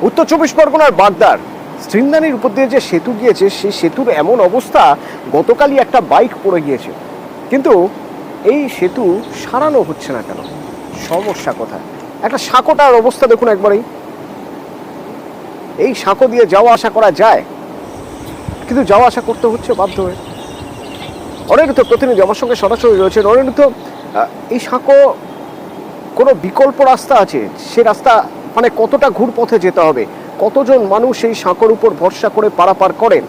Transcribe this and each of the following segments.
উত্তর চব্বিশ পরগনার বাগদার স্ট্রিমদানির উপর দিয়ে যে সেতু গিয়েছে, সেই সেতুর এমন অবস্থা, গতকালই একটা বাইক পড়ে গিয়েছে, কিন্তু এই সেতু সারানো হচ্ছে না কেন? সমস্যা কোথায়? একটা সাঁকোটার অবস্থা দেখুন একবারেই। এই সাঁকো দিয়ে যাওয়া আসা করা যায়, কিন্তু যাওয়া আসা করতে হচ্ছে বাধ্য হয়ে। অনিরুদ্ধ প্রতিনিধি আমার সঙ্গে সরাসরি রয়েছেন। অনিরুদ্ধ, এই সাঁকো কোনো বিকল্প রাস্তা আছে? সে রাস্তা মানে কতটা ঘুরপথে যেতে হবে? কতজন মানুষ এই সাঁকোর উপর ভরসা করে পারাপার করেন?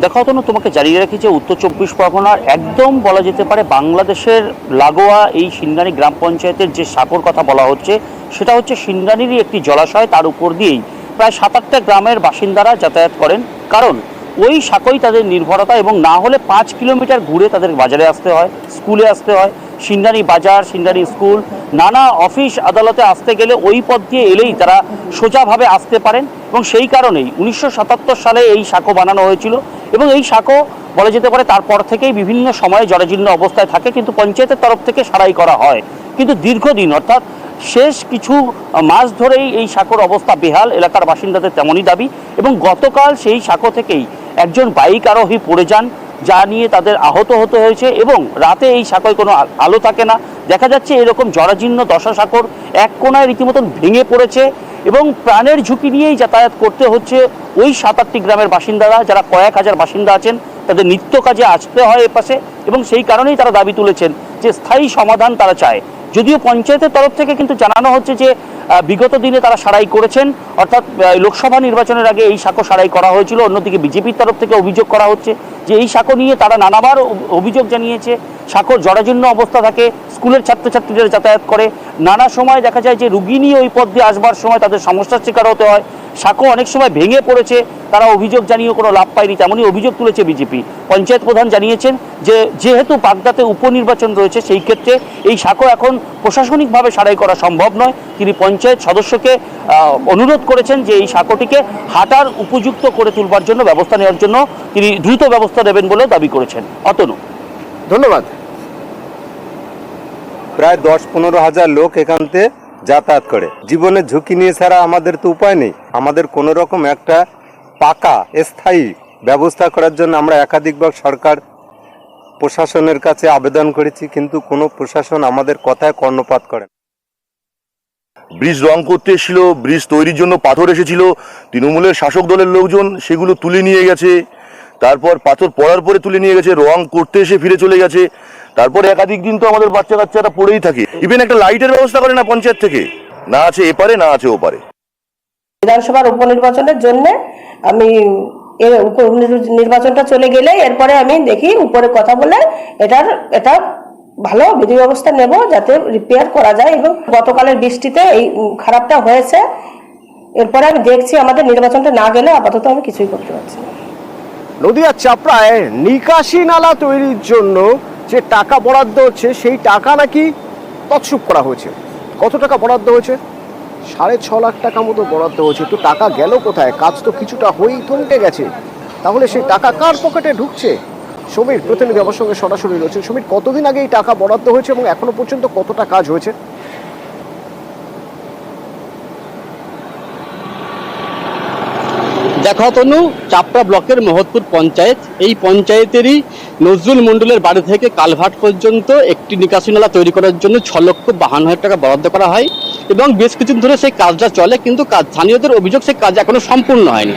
দেখো তো, তোমাকে জানিয়ে রাখি যে উত্তর চব্বিশ পরগনার একদম বলা যেতে পারে বাংলাদেশের লাগোয়া এই সিন্দানি গ্রাম পঞ্চায়েতের যে সাঁকোর কথা বলা হচ্ছে, সেটা হচ্ছে সিন্দানিরই একটি জলাশয়। তার উপর দিয়েই প্রায় 7-8টা গ্রামের বাসিন্দারা যাতায়াত করেন, কারণ ওই সাঁকোই তাদের নির্ভরতা। এবং না হলে 5 কিলোমিটার ঘুরে তাদের বাজারে আসতে হয়, স্কুলে আসতে হয়। সিন্দানি বাজার, সিন্দানি স্কুল, নানা অফিস আদালতে আসতে গেলে ওই পথ দিয়ে এলেই তারা সোজাভাবে আসতে পারেন। এবং সেই কারণেই 1977 সালে এই সাঁকো বানানো হয়েছিল। এবং এই সাঁকো বলা যেতে পারে তারপর থেকেই বিভিন্ন সময়ে জরাজীর্ণ অবস্থায় থাকে, কিন্তু পঞ্চায়েতের তরফ থেকে সারাই করা হয়। কিন্তু দীর্ঘদিন, অর্থাৎ শেষ কিছু মাস ধরেই এই সাঁকোর অবস্থা বেহাল, এলাকার বাসিন্দাদের তেমনই দাবি। এবং গতকাল সেই সাঁকো থেকেই একজন বাইক আরোহী পড়ে যান, যা নিয়ে তাদের আহত হতে হয়েছে। এবং রাতে এই সাঁকোয় কোনো আলো থাকে না, দেখা যাচ্ছে এরকম জরাজীর্ণ দশা সাঁকোর এক কোনায় রীতিমতন ভেঙে পড়েছে। এবং প্রাণের ঝুঁকি নিয়েই যাতায়াত করতে হচ্ছে ওই 7-8টি গ্রামের বাসিন্দারা, যারা কয়েক হাজার বাসিন্দা আছেন। তাদের নিত্য কাজে আসতে হয় এপাশে, এবং সেই কারণেই তারা দাবি তুলেছেন যে স্থায়ী সমাধান তারা চায়। যদিও পঞ্চায়েতের তরফ থেকে কিন্তু জানানো হচ্ছে যে বিগত দিনে তারা সারাই করেছেন, অর্থাৎ লোকসভা নির্বাচনের আগে এই সাঁকো সারাই করা হয়েছিল। অন্যদিকে বিজেপির তরফ থেকে অভিযোগ করা হচ্ছে যে এই সাঁকো নিয়ে তারা নানাবার অভিযোগ জানিয়েছে। সাঁকোর জরাজীর্ণ অবস্থা থাকে, স্কুলের ছাত্রছাত্রীরা যাতায়াত করে, নানা সময় দেখা যায় যে রুগী নিয়ে ওই পথ দিয়ে আসবার সময় তাদের সমস্যার শিকার হতে হয়। সাঁকো অনেক সময় ভেঙে পড়েছে, তারা অভিযোগ জানিয়েও কোনো লাভ পায়নি, তেমনই অভিযোগ তুলেছে বিজেপি। পঞ্চায়েত প্রধান জানিয়েছেন যে যেহেতু বাগদাতে উপনির্বাচন রয়েছে, সেই ক্ষেত্রে এই সাঁকো এখন প্রশাসনিকভাবে সারাই করা সম্ভব নয়। তিনি পঞ্চায়েত সদস্যকে অনুরোধ করেছেন যে এই সাঁকোটিকে হাঁটার উপযুক্ত করে তুলবার জন্য ব্যবস্থা নেওয়ার জন্য তিনি দ্রুত ব্যবস্থা নেবেন বলে দাবি করেছেন। অতনু, ধন্যবাদ। প্রায় 10-15 হাজার লোক এখান থেকে যাতায়াত করে। জীবনের ঝুঁকি নিয়ে ছাড়া আমাদের তো উপায় নেই। আমাদের কোনো রকম একটা পাকা স্থায়ী ব্যবস্থা করার জন্য আমরা একাধিকবার সরকার প্রশাসনের কাছে আবেদন করেছি, কিন্তু কোনো প্রশাসন আমাদের কথায় কর্ণপাত করে না। ব্রিজ রং করতে এসেছিল, ব্রিজ তৈরির জন্য পাথর এসেছিল, তৃণমূলের শাসক দলের লোকজন সেগুলো তুলে নিয়ে গেছে। তারপর পাথর পড়ার পরে তুলে নিয়ে গেছে, রং করতে এসে ফিরে চলে গেছে। তারপর একাধিক দিন তো আমাদের বাচ্চা কাচ্চারা পড়েই থাকে। ইভেন একটা লাইটের ব্যবস্থা করে না পঞ্চায়েত থেকে, না আছে এপারে না আছে ওপারে। বিধানসভার উপনির্বাচনের জন্য আমি নির্বাচনটা চলে গেলে এরপরে আমি দেখি উপরে কথা বলে এটা ভালো বিধি ব্যবস্থা নেব যাতে রিপেয়ার করা যায়। এবং গতকালের বৃষ্টিতে এই খারাপটা হয়েছে, এরপরে আমি দেখছি আমাদের নির্বাচনটা না গেলে আপাতত আমি কিছুই করতে পারছি না। নদিয়ার চাপড়ায় নিকাশি নালা তৈরির জন্য যে টাকা বরাদ্দ হচ্ছে, সেই টাকা নাকি তছরূপ করা হয়েছে। কত টাকা বরাদ্দ হয়েছে? 6.5 লাখ টাকা মতো বরাদ্দ হয়েছে। তো টাকা গেল কোথায়? কাজ তো কিছুটা হয়েই থমকে গেছে। তাহলে সেই টাকা কার পকেটে ঢুকছে? সমীর প্রতিনিধি আমার সঙ্গে সরাসরি রয়েছে। সমীর, কতদিন আগে এই টাকা বরাদ্দ হয়েছে এবং এখনো পর্যন্ত কতটা কাজ হয়েছে? দেখো তনু, চাপড়া ব্লকের মহৎপুর পঞ্চায়েত, এই পঞ্চায়েতেরই নজরুল মণ্ডলের বাড়ি থেকে কালভার্ট পর্যন্ত একটি নিকাশি নালা তৈরি করার জন্য 6,52,000 টাকা বরাদ্দ করা হয়। এবং বেশ কিছুদিন ধরে সেই কাজটা চলে, কিন্তু স্থানীয়দের অভিযোগ সেই কাজ এখনো সম্পূর্ণ হয়নি।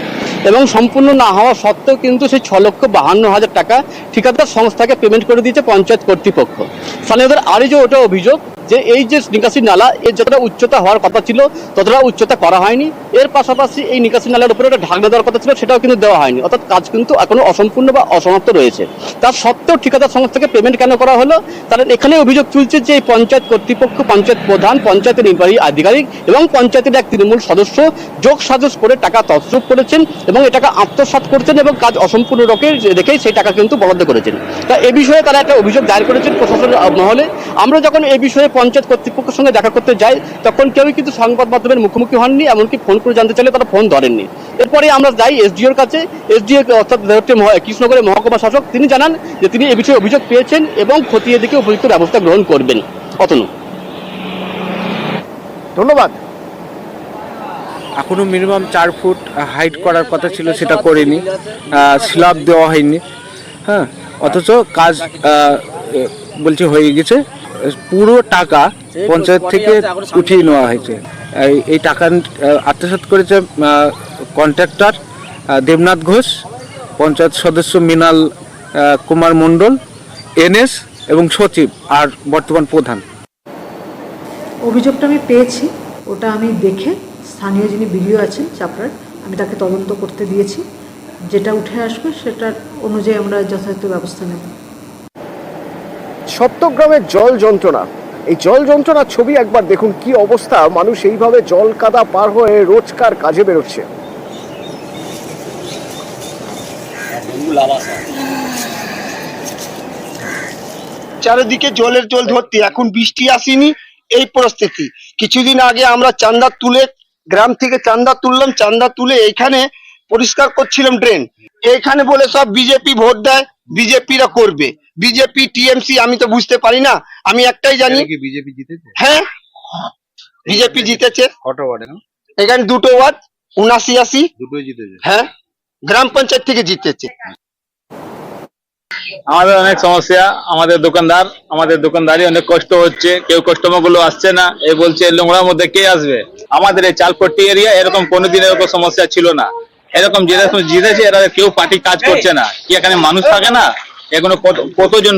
এবং সম্পূর্ণ না হওয়া সত্ত্বেও কিন্তু সেই 6,52,000 টাকা ঠিকাদার সংস্থাকে পেমেন্ট করে দিয়েছে পঞ্চায়েত কর্তৃপক্ষ। স্থানীয়দের আরও যে ওটা অভিযোগ যে এই যে নিকাশি নালা, এর যতটা উচ্চতা হওয়ার কথা ছিল ততটা উচ্চতা করা হয়নি। এর পাশাপাশি এই নিকাশি নালার উপরে একটা ঢাকনা দেওয়ার কথা ছিল, সেটাও কিন্তু দেওয়া হয়নি। অর্থাৎ কাজ কিন্তু এখনো অসম্পূর্ণ বা অসমাপ্ত রয়েছে। তার সত্ত্বেও ঠিকাদার সংস্থাকে পেমেন্ট কেন করা হলো? তারা এখানে অভিযোগ তুলছে যে এই পঞ্চায়েত কর্তৃপক্ষ, পঞ্চায়েত প্রধান, পঞ্চায়েতের নির্বাহী আধিকারিক এবং পঞ্চায়েতের এক তৃণমূল সদস্য যোগ সাজস করে টাকা তছরূপ করেছেন এবং এই টাকা আত্মসাৎ করছেন এবং কাজ অসম্পূর্ণ রেখেই সেই টাকা কিন্তু বরাদ্দ করেছেন। তা এ বিষয়ে তারা একটা অভিযোগ দায়ের করেছেন প্রশাসনের মহলে। আমরা যখন এই বিষয়ে পঞ্চায়েত কর্তৃপক্ষের সঙ্গে দেখা করতে যাই, তখন কেউই কিন্তু সংবাদ মাধ্যমের মুখোমুখি হননি, এমনকি ফোন করে জানতে চাইলে তারা ফোন ধরেননি। এরপরে আমরা যাই এসডিওর কাছে। এসডিও অর্থাৎ কৃষ্ণনগরের মহকুমা শাসক, তিনি জানান যে তিনি এ বিষয়ে অভিযোগ পেয়েছেন এবং খতিয়ে দেখে উপযুক্ত ব্যবস্থা গ্রহণ করবেন। অতনু। ধন্যবাদ। এখনো মিনিমাম 4 ফুট হাইট করার কথা ছিল, সেটা করেনি, স্ল্যাব দেওয়া হয়নি। হ্যাঁ, অথচ কাজ বলছে হয়ে গেছে। পুরো টাকা পঞ্চায়েত থেকে উঠিয়ে নেওয়া হয়েছে। এই টাকা আত্মসাৎ করেছে কন্ট্রাক্টর দেবনাথ ঘোষ, পঞ্চায়েত সদস্য মৃণাল কুমার মণ্ডল, এনএস এবং সচিব আর বর্তমান প্রধান। অভিযোগটা আমি পেয়েছি, ওটা আমি দেখে স্থানীয় যিনি বিডিও আছেন চাপড়ার, আমি তাকে তদন্ত করতে দিয়েছি। যেটা উঠে আসবে সেটার অনুযায়ী আমরা যথাযথ ব্যবস্থা নেব। সপ্তগ্রামের জল যন্ত্রণা, এই জল যন্ত্রণার ছবি একবার দেখুন, কি অবস্থা। মানুষ এইভাবে জল কাদা পার হয়ে রোজকার কাজে বেরোচ্ছে। চারিদিকে জলের জল ভর্তি। এখন বৃষ্টি আসেনি, এই পরিস্থিতি। কিছুদিন আগে আমরা চান্দা তুলে, গ্রাম থেকে চান্দা তুললাম, চান্দা তুলে এইখানে পরিষ্কার করছিলাম ড্রেন। এইখানে বলে সব বিজেপি ভোট দেয়, বিজেপিরা করবে, বিজেপি টিএমসি আমি তো বুঝতে পারি না। আমি একটাই জানি বিজেপি জিতেছে। হ্যাঁ, বিজেপি জিতেছে। কত ওয়ার্ডে? এখানে 2টো ওয়ার্ড, 79-80 দুটোই জিতেছে। হ্যাঁ, গ্রাম পঞ্চায়েত থেকে জিতেছে। আমাদের অনেক সমস্যা, আমাদের দোকানদারি অনেক কষ্ট হচ্ছে। কেউ কাস্টমার গুলো আসছে না, এই বলছে নোংরার মধ্যে কে আসবে। আমাদের এই চালপট্টি এরিয়া এরকম কোনোদিন এরকম সমস্যা ছিল না। এরকম যেরকম জিতেছে এরা কেউ পার্টি কাজ করছে না, কি এখানে মানুষ থাকে না। এখনো কতজন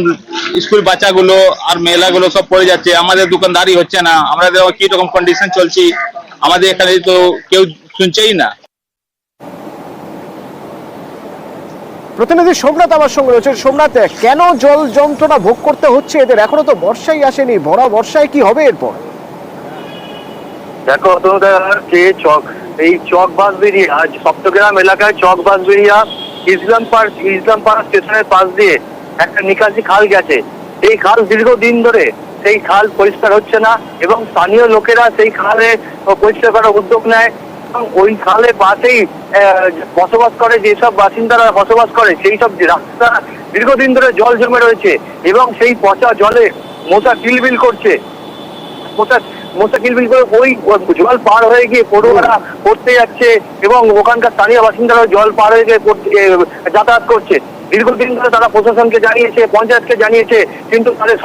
স্কুল বাচ্চাগুলো আর মেলাগুলো সব পড়ে যাচ্ছে, আমাদের দোকানদারি হচ্ছে না। আমরা কি রকম কন্ডিশন চলছি, আমাদের এখানে তো কেউ শুনছেই না। প্রতিনিধি সোমনাথ আমার সঙ্গে রয়েছে। সোমনাথ, কেন জল যন্ত্রণা ভোগ করতে হচ্ছে এদের? এখনো তো বর্ষাই আসেনি, ভরা বর্ষায় কি হবে এরপর? দেখো এই চক বাস বেরিয়ে আজ সপ্তগ্রাম এলাকায় চক বাস বেরিয়া ইসলামপাড়া স্টেশনের পাশ দিয়ে একটা নিকাশি খাল গেছে। এই খাল দীর্ঘদিন ধরে সেই খাল পরিষ্কার হচ্ছে না এবং স্থানীয় লোকেরা সেই খালে পরিষ্কার করার উদ্যোগ নেয়। ওই খালে পাশেই বসবাস করে, যেসব বাসিন্দারা বসবাস করে সেই সব রাস্তা দীর্ঘদিন ধরে জল জমে রয়েছে এবং সেই পচা জলে মশা কিলবিল করছে। মশা কিলবিল করে ওই জল পার হয়ে গিয়ে পড়ুয়ারা পড়তে যাচ্ছে এবং ওখানকার স্থানীয় বাসিন্দারা জল পার হয়ে গিয়ে যাতায়াত করছে। দীর্ঘদিন ধরে তারা প্রশাসনকে জানিয়েছে, পঞ্চায়েতকে জানিয়েছে, কিন্তু তাদের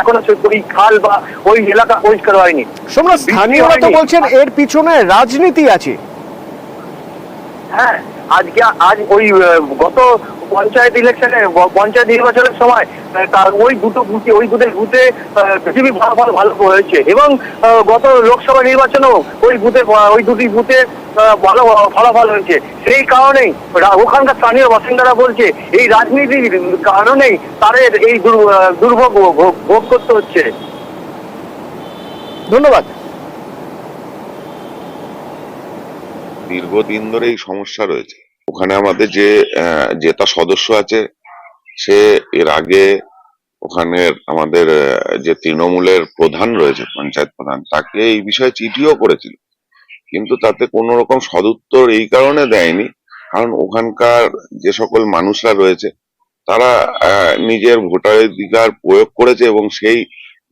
এখনো ওই খাল বা ওই এলাকা পরিষ্কার হয়নি। সোমনাথ, স্থানীয়রা তো বলছেন এর পিছনে রাজনীতি আছে। হ্যাঁ, আজ ওই গত পঞ্চায়েত নির্বাচনের সময় ওই দুটো বুথে বিজেপি ভালো হয়েছে এবং গত লোকসভা নির্বাচনেও ওই দুটি বুথে ভালো ফলাফল হয়েছে। সেই কারণেই ওখানকার স্থানীয় বাসিন্দারা বলছে এই রাজনীতির কারণেই তাদের এই দুর্ভোগ ভোগ করতে হচ্ছে। ধন্যবাদ। দীর্ঘদিন ধরে এই সমস্যা রয়েছে। ওখানে আমাদের যে জেতা সদস্য আছে, সে এর আগে ওখানের আমাদের যে তৃণমূলের প্রধান রয়েছে, পঞ্চায়েত প্রধান, তাকে এই বিষয়ে চিঠিও করেছিল, কিন্তু তাতে কোনো রকম সদুত্তর এই কারণে দেয়নি কারণ ওখানকার যে সকল মানুষরা রয়েছে তারা নিজের ভোটাধিকার প্রয়োগ করেছে এবং সেই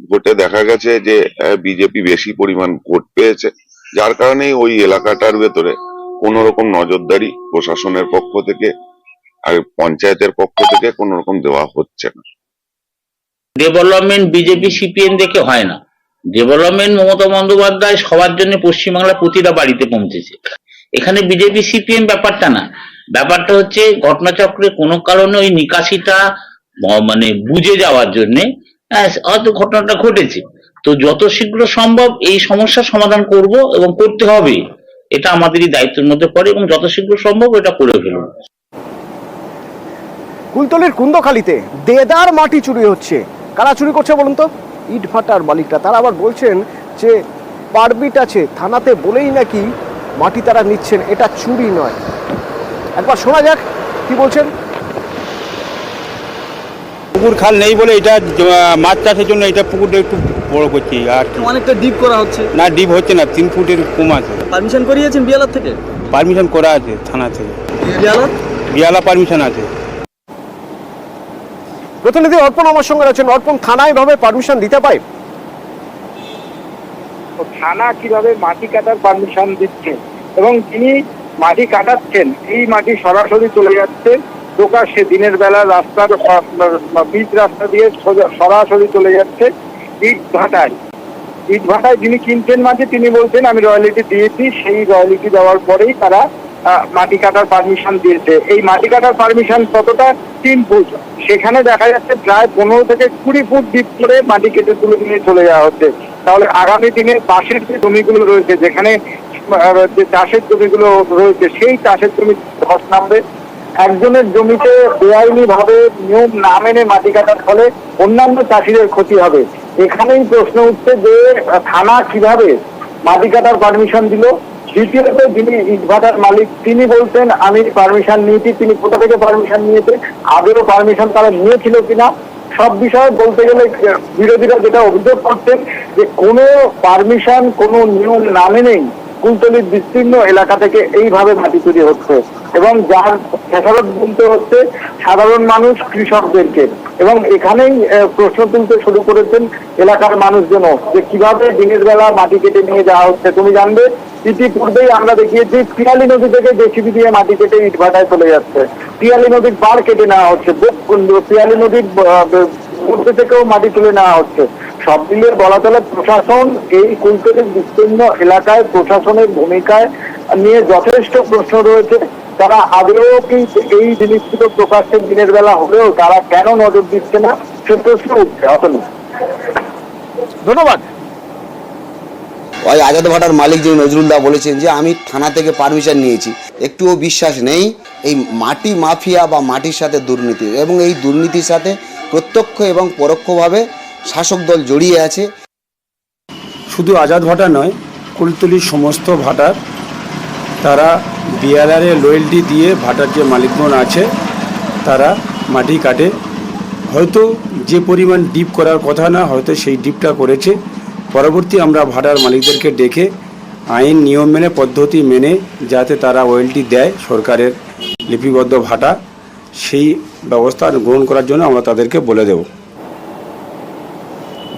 ভোটে দেখা গেছে যে বিজেপি বেশি পরিমাণ ভোট পেয়েছে, যার কারণেই ওই এলাকাটার ভেতরে কোন রকম নজরদারি প্রশাসনের পক্ষ থেকে আর পঞ্চায়েতের পক্ষ থেকে কোন রকম দেওয়া হচ্ছে না। ডেভেলপমেন্ট বিজেপি সিপিএম দেখে হয় না। ডেভেলপমেন্ট মমতা বন্দ্যোপাধ্যায় সবার জন্য পশ্চিমবাংলার প্রতিটা বাড়িতে পৌঁছেছে। এখানে বিজেপি সিপিএম ব্যাপারটা না, ব্যাপারটা হচ্ছে ঘটনাচক্রে কোনো কারণে ওই নিকাশিটা মানে বুঝে যাওয়ার জন্যে হয়তো ঘটনাটা ঘটেছে। তো যত শীঘ্র সম্ভব এই সমস্যার সমাধান করব এবং করতে হবে, এটা আমাদেরই দায়িত্বের মধ্যে পড়ে এবং যত শীঘ্র সম্ভব এটা করে ফেলব। কুলতলির কুন্দখালীতে দেদার মাটি চুরি হচ্ছে। কারা চুরি করছে বলুন তো? ইট ভাটার মালিকরা। তারা আবার বলছেন যে পারমিট আছে, থানাতে বলেই নাকি মাটি তারা নিচ্ছেন, এটা চুরি নয়। একবার শোনা যাক কি বলছেন। পুকুর খাল নেই বলে এটা মাছ চাষের জন্য এটা পুকুরটা একটু বড় করছি। আর অনেকটা ডিপ করা হচ্ছে না, ডিপ হচ্ছে না, 3 ফুটের কম আছে। পারমিশন করিয়েছেন বিয়ালার থেকে? পারমিশন করা আছে থানা থেকে, বিয়ালা পারমিশন আছে। প্রতিনিধি অর্পণ আমার সঙ্গে রয়েছেন। অর্পণ, থানায় ভাবে পারমিশন দিতে পারে? থানা কিভাবে মাটি কাটার পারমিশন দিচ্ছে এবং তিনি মাটি কাটাচ্ছেন, এই মাটি সরাসরি চলে যাচ্ছে প্রকাশ্যে দিনের বেলা রাস্তার পিচ রাস্তা দিয়ে সরাসরি চলে যাচ্ছে ইট ভাটায়। ইট ভাটায় যিনি কিনছেন মাটি তিনি বলছেন আমি রয়্যালিটি দিয়েছি, সেই রয়্যালিটি দেওয়ার পরেই তারা মাটি কাটার পারমিশন দিয়েছে। এই মাটি কাটার পারমিশন কতটা 3 ফুট, সেখানে দেখা যাচ্ছে প্রায় 15 থেকে 20 ফুট ডিপ করে মাটি কেটে তুলে নিয়ে চলে যাওয়া হচ্ছে। তাহলে আগামী দিনে পাশের যে জমিগুলো রয়েছে, যেখানে যে চাষের জমিগুলো রয়েছে, সেই চাষের জমি ধস নামবে। একজনের জমিতে বেআইনি ভাবে নিয়ম না মেনে মাটি কাটার ফলে অন্যান্য চাষিদের ক্ষতি হবে। এখানেই প্রশ্ন উঠছে যে থানা কিভাবে মাটি কাটার পারমিশন দিল। দ্বিতীয়ত যিনি ইটভাটার মালিক তিনি বলছেন আমি পারমিশন নিয়েছি, তিনি কোথা থেকে পারমিশন নিয়েছে, আগেও পারমিশন তারা নিয়েছিল কিনা, সব বিষয়ে বলতে গেলে বিরোধীরা যেটা অভিযোগ করছেন যে কোনো পারমিশন কোনো নিয়ম না মেনেই কুলতলির বিস্তীর্ণ এলাকা থেকে এইভাবে মাটি চুরি হচ্ছে এবং যার খেসারত বলতে হচ্ছে সাধারণ মানুষ, কৃষকদেরকে। এবং এখানেই প্রশ্ন তুলতে শুরু করেছেন এলাকার মানুষজন যে কিভাবে দিনের বেলা মাটি কেটে নিয়ে যাওয়া হচ্ছে। তুমি জানবে ইতিপূর্বেই আমরা দেখিয়েছি পিয়ালি নদী থেকে জেসিবি দিয়ে মাটি কেটে ইটভাটায় চলে যাচ্ছে, পিয়ালি নদীর পাড় কেটে নেওয়া হচ্ছে, পিয়ালি নদীর মধ্যে থেকেও মাটি তুলে নেওয়া হচ্ছে। সব মিলিয়ে বলা চলে প্রশাসন এই কুলতলির বিস্তীর্ণ এলাকায় প্রশাসনের ভূমিকায় নিয়ে যথেষ্ট প্রশ্ন রয়েছে। তারা আদৌ কি এই জিনিসগুলো প্রকাশ্যে দিনের বেলা হলেও তারা কেন নজর দিচ্ছে না, সে প্রশ্ন উঠছে। অতনু, ধন্যবাদ। ওই আজাদ ভাটার মালিক যে নজরুলদা বলেছেন যে আমি থানা থেকে পারমিশন নিয়েছি, একটুও বিশ্বাস নেই। এই মাটি মাফিয়া বা মাটির সাথে দুর্নীতি, এবং এই দুর্নীতির সাথে প্রত্যক্ষ এবং পরোক্ষভাবে শাসক দল জড়িয়ে আছে। শুধু আজাদ ভাটা নয়, কুলতলির সমস্ত ভাটার তারা বিআরআরে লয়েলটি দিয়ে ভাটার যে মালিকগণ আছে তারা মাটি কাটে। হয়তো যে পরিমাণ ডিপ করার কথা না, হয়তো সেই ডিপটা করেছে। পরবর্তী আমরা ভাটার মালিকদেরকে ডেকে আইন নিয়ম মেনে পদ্ধতি মেনে যাতে তারা রয়্যালটি দেয় সরকারের লিপিবদ্ধ ভাটা, সেই ব্যবস্থা গ্রহণ করার জন্য আমরা তাদেরকে বলে দেব।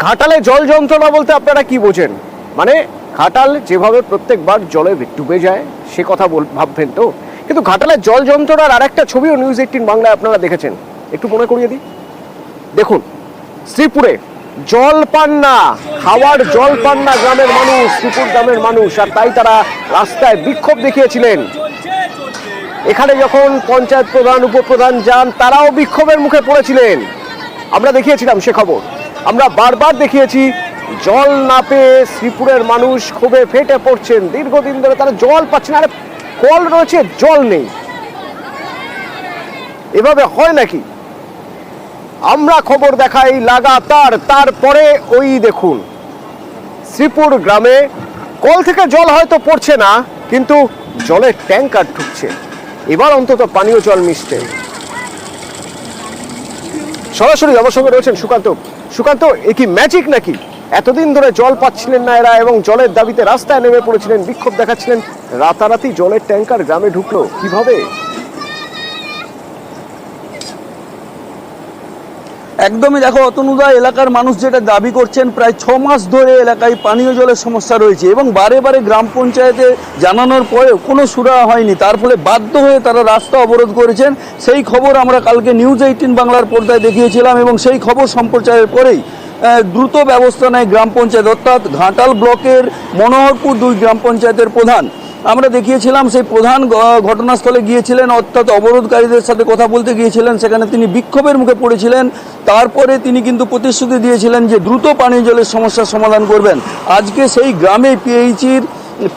ঘাটালে জল যন্ত্রণা বলতে আপনারা কি বোঝেন? মানে ঘাটাল যেভাবে প্রত্যেকবার জলে ডুবে যায় সে কথা ভাববেন তো, কিন্তু ঘাটালের জল যন্ত্রণার আর একটা ছবিও নিউজ 18 বাংলায় আপনারা দেখেছেন, একটু মনে করিয়ে দিই। দেখুন, শ্রীপুরে জল পান না, খাওয়ার জল পান না গ্রামের মানুষ, শ্রীপুর গ্রামের মানুষ, আর তাই তারা রাস্তায় বিক্ষোভ দেখিয়েছিলেন। এখানে যখন পঞ্চায়েত প্রধান, উপপ্রধান যান, তারাও বিক্ষোভের মুখে পড়েছিলেন। আমরা দেখিয়েছিলাম সে খবর, আমরা বারবার দেখিয়েছি। জল না পেয়ে শ্রীপুরের মানুষ ক্ষোভে ফেটে পড়ছেন, দীর্ঘদিন ধরে তারা জল পাচ্ছেন। আরে কল রয়েছে, জল নেই, এভাবে হয় নাকি? আমরা খবর দেখাই লাগাতার। তারপরে ওই দেখুন, শ্রীপুর গ্রামে কল থেকে জল হয়তো পড়ছে না, কিন্তু জলের ট্যাঙ্কার ঢুকছে। এবার অন্তত পানীয় জল মিশছে। সরাসরি আমার সঙ্গে রয়েছেন সুকান্ত। সুকান্ত, এ কি ম্যাজিক নাকি? এতদিন ধরে জল পাচ্ছিলেন না এরা এবং জলের দাবিতে রাস্তায় নেমে পড়েছিলেন, বিক্ষোভ দেখাচ্ছিলেন, রাতারাতি জলের ট্যাঙ্কার গ্রামে ঢুকলো কিভাবে? একদমই দেখো অতনুদা, এলাকার মানুষ যেটা দাবি করছেন, প্রায় 6 মাস ধরে এলাকায় পানীয় জলের সমস্যা রয়েছে এবং বারে বারে গ্রাম পঞ্চায়েতে জানানোর পরেও কোনো সুরাহা হয়নি। তার ফলে বাধ্য হয়ে তারা রাস্তা অবরোধ করেছেন। সেই খবর আমরা কালকে নিউজ 18 বাংলার পর্দায় দেখিয়েছিলাম এবং সেই খবর সম্প্রচারের পরেই দ্রুত ব্যবস্থা নেয় গ্রাম পঞ্চায়েত, অর্থাৎ ঘাটাল ব্লকের মনোহরপুর 2 গ্রাম পঞ্চায়েতের প্রধান। আমরা দেখিয়েছিলাম সেই প্রধান ঘটনাস্থলে গিয়েছিলেন, অর্থাৎ অবরোধকারীদের সাথে কথা বলতে গিয়েছিলেন। সেখানে তিনি বিক্ষোভের মুখে পড়েছিলেন। তারপরে তিনি কিন্তু প্রতিশ্রুতি দিয়েছিলেন যে দ্রুত পানীয় জলের সমস্যার সমাধান করবেন। আজকে সেই গ্রামে পিএইচির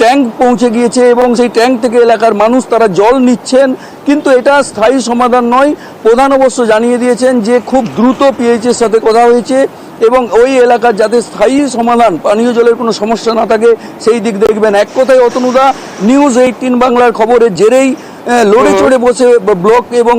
ট্যাঙ্ক পৌঁছে গিয়েছে এবং সেই ট্যাঙ্ক থেকে এলাকার মানুষ তারা জল নিচ্ছেন, কিন্তু এটা স্থায়ী সমাধান নয়। প্রধান অবশ্য জানিয়ে দিয়েছেন যে খুব দ্রুত পিএইচির সাথে কথা হয়েছে এবং ওই এলাকার যাতে স্থায়ী সমাধান, পানীয় জলের কোনো সমস্যা না থাকে সেই দিক দেখবেন। এক কথায় অতনুদা, নিউজ 18 বাংলার খবরের জেরেই লড়ে চড়ে বসে ব্লক এবং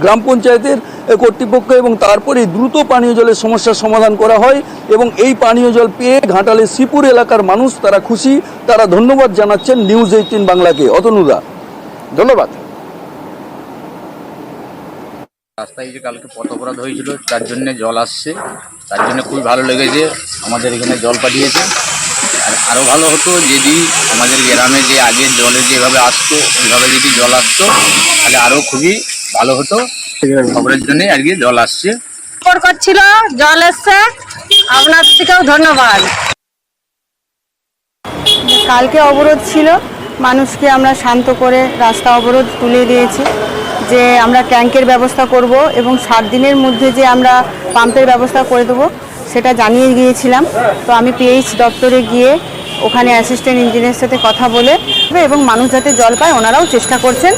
গ্রাম পঞ্চায়েতের কর্তৃপক্ষ এবং তারপরে দ্রুত পানীয় জলের সমস্যার সমাধান করা হয় এবং এই পানীয় জল পেয়ে ঘাটালের শ্রীপুর এলাকার মানুষ তারা খুশি, তারা ধন্যবাদ জানাচ্ছেন নিউজ 18 বাংলাকে। অতনুদা, ধন্যবাদ। রাস্তায় যে কালকে পথ অবরোধ হয়েছিল তার জন্য জল আসছে, তার জন্য খুবই ভালো লেগেছে। আমাদের এখানে জল পাঠিয়েছে। আর আরও ভালো হতো যদি আমাদের গ্রামে যে আগে জলে যেভাবে আসতো ওইভাবে যদি জল আসতো তাহলে আরও খুবই ভালো হতো। খবরের জন্যই আর কি জল আসছে। করছিল, জল এসছে, আপনার থেকেও ধন্যবাদ। কালকে অবরোধ ছিল, মানুষকে আমরা শান্ত করে রাস্তা অবরোধ তুলে দিয়েছি যে আমরা ট্যাঙ্কের ব্যবস্থা করব এবং 7 দিনের মধ্যে যে আমরা পাম্পের ব্যবস্থা করে দেবো সেটা জানিয়ে গিয়েছিলাম। তো আমি পিএইচ দপ্তরে গিয়ে ওখানে অ্যাসিস্ট্যান্ট ইঞ্জিনিয়ারের সাথে কথা বলে এবং মানুষ যাতে জল পায় ওনারাও চেষ্টা করছেন।